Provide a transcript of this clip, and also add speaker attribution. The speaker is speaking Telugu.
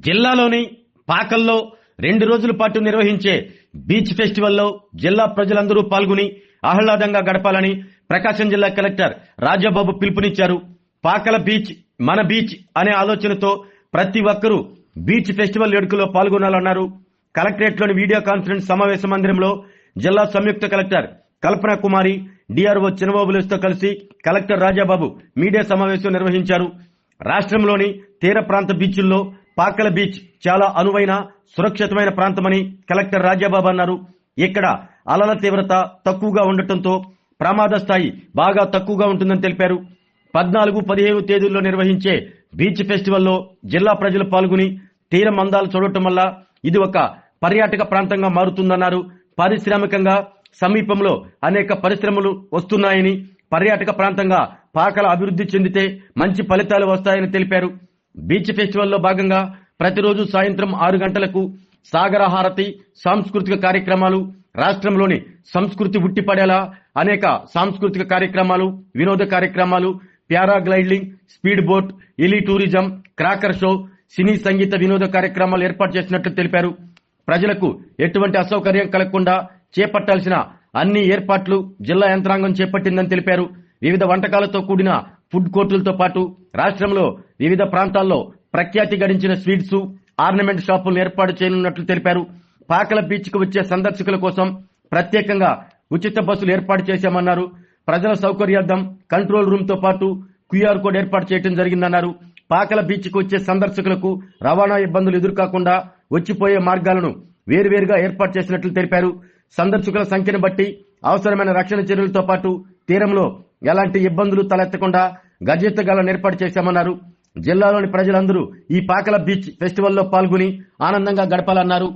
Speaker 1: జిల్లాలోని పాకల్లో 2 రోజుల పాటు నిర్వహించే బీచ్ ఫెస్టివల్లో జిల్లా ప్రజలందరూ పాల్గొని ఆహ్లాదంగా గడపాలని ప్రకాశం జిల్లా కలెక్టర్ రాజాబాబు పిలుపునిచ్చారు. పాకల బీచ్ మన బీచ్ అనే ఆలోచనతో ప్రతి ఒక్కరూ బీచ్ ఫెస్టివల్ వేడుకలో పాల్గొనాలన్నారు. కలెక్టరేట్లోని వీడియో కాన్ఫరెన్స్ సమావేశ మందిరంలో జిల్లా సంయుక్త కలెక్టర్ కల్పన కుమారి, డిఆర్ఓ చినబాబులతో కలిసి కలెక్టర్ రాజాబాబు మీడియా సమావేశం నిర్వహించారు. రాష్ట్రంలోని తీర ప్రాంత బీచ్ల్లో పాకల బీచ్ చాలా అనువైన సురక్షితమైన ప్రాంతమని కలెక్టర్ రాజాబాబు అన్నారు. ఇక్కడ అలల తీవ్రత తక్కువగా ఉండటంతో ప్రమాద స్థాయి బాగా తక్కువగా ఉంటుందని తెలిపారు. 14, 15 తేదీల్లో నిర్వహించే బీచ్ ఫెస్టివల్లో జిల్లా ప్రజలు పాల్గొని తీరం అందాలు చూడటం వల్ల ఇది ఒక పర్యాటక ప్రాంతంగా మారుతుందన్నారు. పారిశ్రామికంగా సమీపంలో అనేక పరిశ్రమలు వస్తున్నాయని, పర్యాటక ప్రాంతంగా పాకల అభివృద్ధి చెందితే మంచి ఫలితాలు వస్తాయని తెలిపారు. బీచ్ ఫెస్టివల్లో భాగంగా ప్రతిరోజు సాయంత్రం 6 గంటలకు సాగర హారతి, సాంస్కృతిక కార్యక్రమాలు, రాష్ట్రంలోని సంస్కృతి ఉట్టిపడేలా అనేక సాంస్కృతిక కార్యక్రమాలు, వినోద కార్యక్రమాలు, paragliding, speed boat, heli tourism, cracker show, సినీ సంగీత వినోద కార్యక్రమాలు ఏర్పాటు చేసినట్లు తెలిపారు. ప్రజలకు ఎటువంటి అసౌకర్యం కలగకుండా చేపట్టాల్సిన అన్ని ఏర్పాట్లు జిల్లా యంత్రాంగం చేపట్టిందని తెలిపారు. వివిధ వంటకాలతో కూడిన ఫుడ్ కోర్టులతో పాటు రాష్ట్రంలో వివిధ ప్రాంతాల్లో ప్రఖ్యాతి గడించిన స్వీట్స్, ఆర్నమెంట్ షాపులను ఏర్పాటు చేయనున్నట్లు తెలిపారు. పాకల బీచ్ కు వచ్చే సందర్శకుల కోసం ప్రత్యేకంగా ఉచిత బస్సులు ఏర్పాటు చేశామన్నారు. ప్రజల సౌకర్యార్థం కంట్రోల్ రూమ్ తో పాటు క్యూఆర్ కోడ్ ఏర్పాటు చేయడం జరిగిందన్నారు. పాకల బీచ్ కు వచ్చే సందర్శకులకు రవాణా ఇబ్బందులు ఎదురుకాకుండా వచ్చిపోయే మార్గాలను వేరువేరుగా ఏర్పాటు చేసినట్లు తెలిపారు. సందర్శకుల సంఖ్యను బట్టి అవసరమైన రక్షణ చర్యలతో పాటు తీరంలో ఎలాంటి ఇబ్బందులు తలెత్తకుండా గజెత్తగాలను ఏర్పాటు చేశామన్నారు. జిల్లాలోని ప్రజలందరూ ఈ పాకల బీచ్ ఫెస్టివల్లో పాల్గొని ఆనందంగా గడపాలన్నారు.